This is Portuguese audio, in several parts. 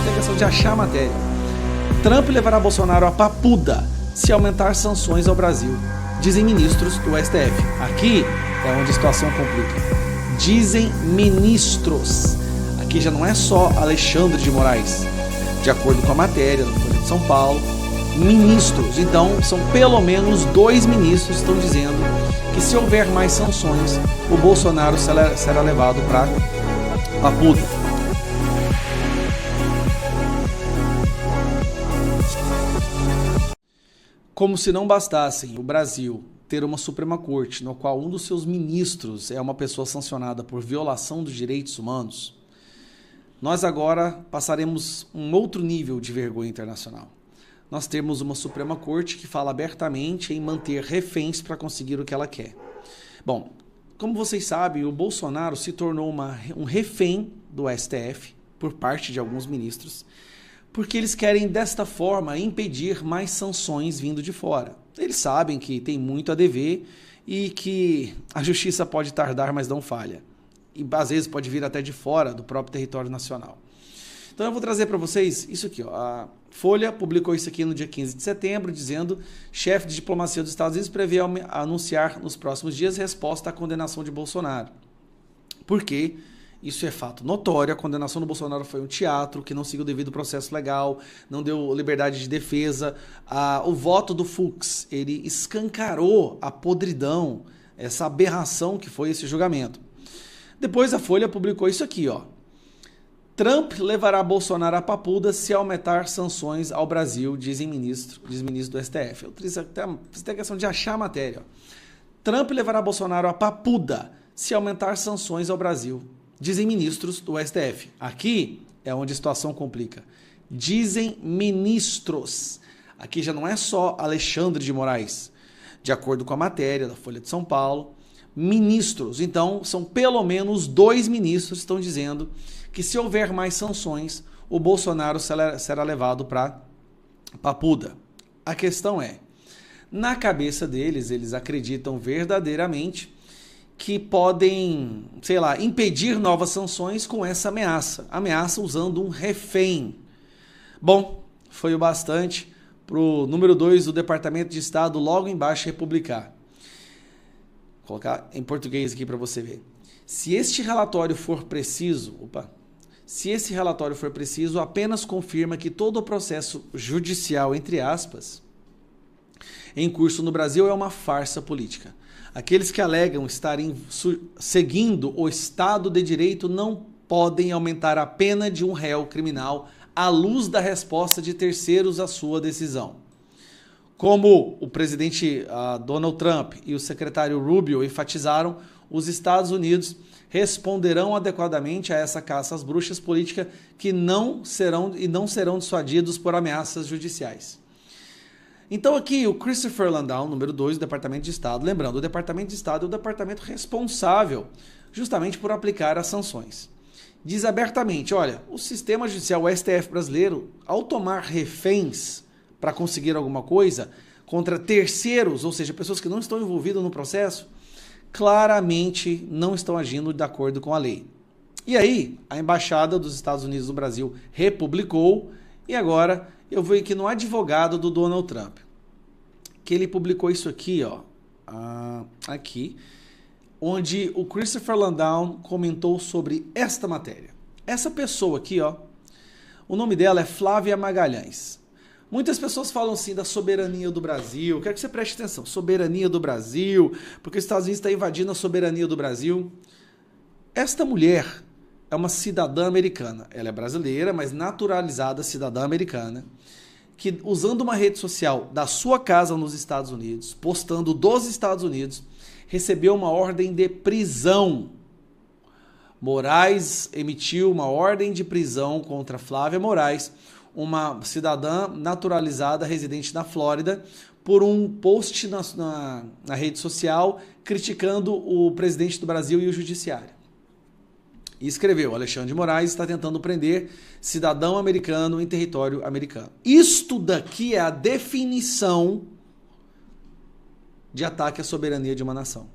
tem questão de achar a matéria. Trump levará Bolsonaro a papuda se aumentar sanções ao Brasil, dizem ministros do STF. Aqui é onde a situação complica. Dizem ministros. Aqui já não é só Alexandre de Moraes. De acordo com a matéria da Folha de São Paulo, ministros. Então, são pelo menos 2 ministros que estão dizendo que se houver mais sanções, o Bolsonaro será levado para papuda. Como se não bastassem o Brasil ter uma Suprema Corte no qual um dos seus ministros é uma pessoa sancionada por violação dos direitos humanos, nós agora passaremos um outro nível de vergonha internacional. Nós temos uma Suprema Corte que fala abertamente em manter reféns para conseguir o que ela quer. Bom, como vocês sabem, o Bolsonaro se tornou um refém do STF por parte de alguns ministros, porque eles querem, desta forma, impedir mais sanções vindo de fora. Eles sabem que tem muito a dever e que a justiça pode tardar, mas não falha. E às vezes pode vir até de fora do próprio território nacional. Então eu vou trazer para vocês isso aqui. A Folha publicou isso aqui no dia 15 de setembro, dizendo: chefe de diplomacia dos Estados Unidos prevê anunciar nos próximos dias resposta à condenação de Bolsonaro. Por quê? Isso é fato notório. A condenação do Bolsonaro foi um teatro que não seguiu o devido processo legal, não deu liberdade de defesa. O voto do Fux, ele escancarou a podridão, essa aberração que foi esse julgamento. Depois a Folha publicou isso aqui, ó. Trump levará Bolsonaro a papuda se aumentar sanções ao Brasil, diz ministro do STF. Eu fiz a questão de achar a matéria. Ó. Trump levará Bolsonaro a papuda se aumentar sanções ao Brasil, dizem ministros do STF. Aqui é onde a situação complica. Dizem ministros. Aqui já não é só Alexandre de Moraes. De acordo com a matéria da Folha de São Paulo, ministros. Então, são pelo menos 2 ministros que estão dizendo que se houver mais sanções, o Bolsonaro será levado para papuda. A questão é, na cabeça deles, eles acreditam verdadeiramente que podem, sei lá, impedir novas sanções com essa ameaça. Ameaça usando um refém. Bom, foi o bastante para o número 2 do Departamento de Estado logo embaixo republicar. Vou colocar em português aqui para você ver. Se este relatório for preciso, apenas confirma que todo o processo judicial, entre aspas, em curso no Brasil é uma farsa política. Aqueles que alegam estarem seguindo o Estado de Direito não podem aumentar a pena de um réu criminal à luz da resposta de terceiros à sua decisão. Como o presidente Donald Trump e o secretário Rubio enfatizaram, os Estados Unidos responderão adequadamente a essa caça às bruxas política que não serão dissuadidos por ameaças judiciais. Então aqui o Christopher Landau, número 2 do Departamento de Estado, lembrando, o Departamento de Estado é o departamento responsável justamente por aplicar as sanções. Diz abertamente, olha, o sistema judicial, o STF brasileiro, ao tomar reféns para conseguir alguma coisa contra terceiros, ou seja, pessoas que não estão envolvidas no processo, claramente não estão agindo de acordo com a lei. E aí, a Embaixada dos Estados Unidos no Brasil republicou, e agora eu vou aqui no advogado do Donald Trump, que ele publicou isso aqui, ó, aqui, onde o Christopher Landau comentou sobre esta matéria. Essa pessoa aqui, ó, o nome dela é Flávia Magalhães. Muitas pessoas falam assim da soberania do Brasil. Quero que você preste atenção. Soberania do Brasil, porque os Estados Unidos estão invadindo a soberania do Brasil. Esta mulher é uma cidadã americana. Ela é brasileira, mas naturalizada cidadã americana, que usando uma rede social da sua casa nos Estados Unidos, postando dos Estados Unidos, recebeu uma ordem de prisão. Moraes emitiu uma ordem de prisão contra Flávia Moraes, uma cidadã naturalizada residente na Flórida, por um post na rede social criticando o presidente do Brasil e o judiciário. E escreveu: Alexandre de Moraes está tentando prender cidadão americano em território americano. Isto daqui é a definição de ataque à soberania de uma nação.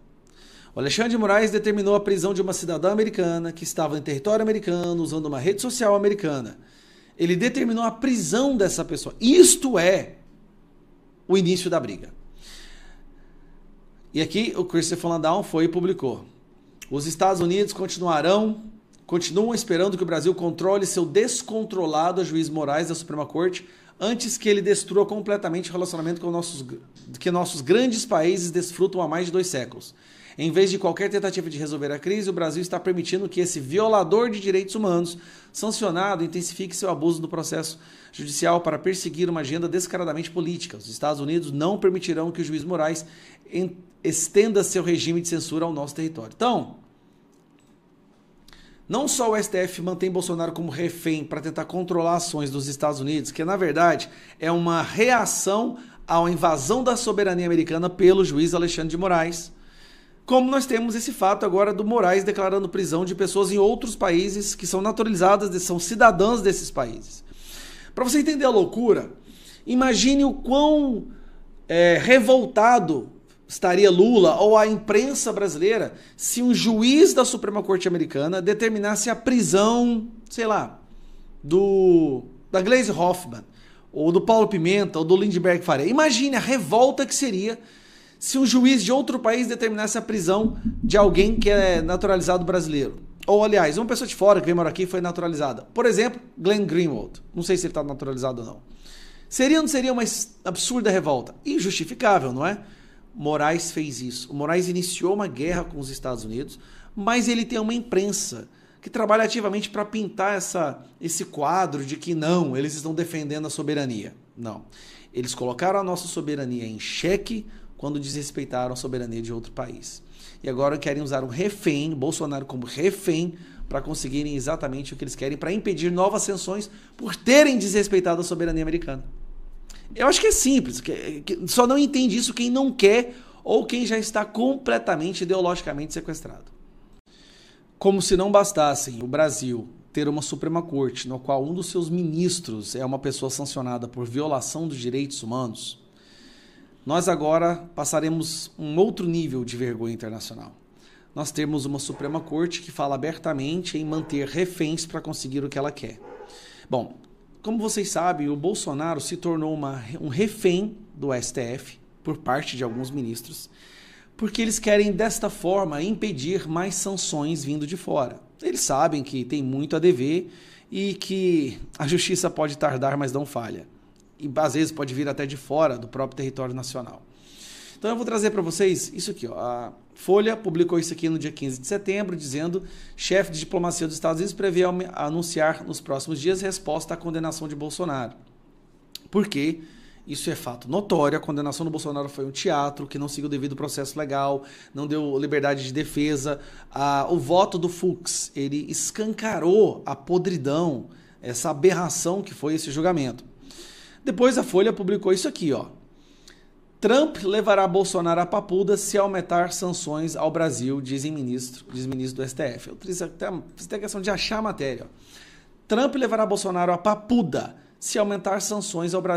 O Alexandre de Moraes determinou a prisão de uma cidadã americana que estava em território americano usando uma rede social americana. Ele determinou a prisão dessa pessoa. Isto é o início da briga. E aqui o Christopher Landau foi e publicou: os Estados Unidos continuam esperando que o Brasil controle seu descontrolado juiz Moraes da Suprema Corte antes que ele destrua completamente o relacionamento que nossos grandes países desfrutam há mais de 2 séculos. Em vez de qualquer tentativa de resolver a crise, o Brasil está permitindo que esse violador de direitos humanos, sancionado, intensifique seu abuso do processo judicial para perseguir uma agenda descaradamente política. Os Estados Unidos não permitirão que o juiz Moraes estenda seu regime de censura ao nosso território. Então, não só o STF mantém Bolsonaro como refém para tentar controlar ações dos Estados Unidos, que na verdade é uma reação à invasão da soberania americana pelo juiz Alexandre de Moraes, como nós temos esse fato agora do Moraes declarando prisão de pessoas em outros países que são naturalizadas, são cidadãs desses países. Para você entender a loucura, imagine o quão revoltado estaria Lula ou a imprensa brasileira se um juiz da Suprema Corte americana determinasse a prisão, sei lá, da Gleisi Hoffmann, ou do Paulo Pimenta, ou do Lindenberg Faria. Imagine a revolta que seria se um juiz de outro país determinasse a prisão de alguém que é naturalizado brasileiro. Ou, aliás, uma pessoa de fora que veio morar aqui e foi naturalizada. Por exemplo, Glenn Greenwald. Não sei se ele está naturalizado ou não. Seria ou não seria uma absurda revolta? Injustificável, não é? Moraes fez isso. O Moraes iniciou uma guerra com os Estados Unidos, mas ele tem uma imprensa que trabalha ativamente para pintar esse quadro de que não, eles estão defendendo a soberania. Não. Eles colocaram a nossa soberania em xeque quando desrespeitaram a soberania de outro país. E agora querem usar um refém, Bolsonaro como refém, para conseguirem exatamente o que eles querem, para impedir novas sanções por terem desrespeitado a soberania americana. Eu acho que é simples, só não entende isso quem não quer ou quem já está completamente ideologicamente sequestrado. Como se não bastasse o Brasil ter uma Suprema Corte no qual um dos seus ministros é uma pessoa sancionada por violação dos direitos humanos, nós agora passaremos um outro nível de vergonha internacional. Nós temos uma Suprema Corte que fala abertamente em manter reféns para conseguir o que ela quer. Bom, como vocês sabem, o Bolsonaro se tornou um refém do STF por parte de alguns ministros, porque eles querem, desta forma, impedir mais sanções vindo de fora. Eles sabem que tem muito a dever e que a justiça pode tardar, mas não falha. E às vezes pode vir até de fora do próprio território nacional. Então eu vou trazer para vocês isso aqui. A Folha publicou isso aqui no dia 15 de setembro, dizendo: chefe de diplomacia dos Estados Unidos prevê anunciar nos próximos dias resposta à condenação de Bolsonaro. Por quê? Isso é fato notório. A condenação do Bolsonaro foi um teatro que não seguiu o devido processo legal, não deu liberdade de defesa. O voto do Fux, ele escancarou a podridão, essa aberração que foi esse julgamento. Depois a Folha publicou isso aqui, ó. Trump levará Bolsonaro à papuda se aumentar sanções ao Brasil, diz ministro do STF. Eu fiz até a questão de achar a matéria. Ó. Trump levará Bolsonaro à papuda se aumentar sanções ao Brasil.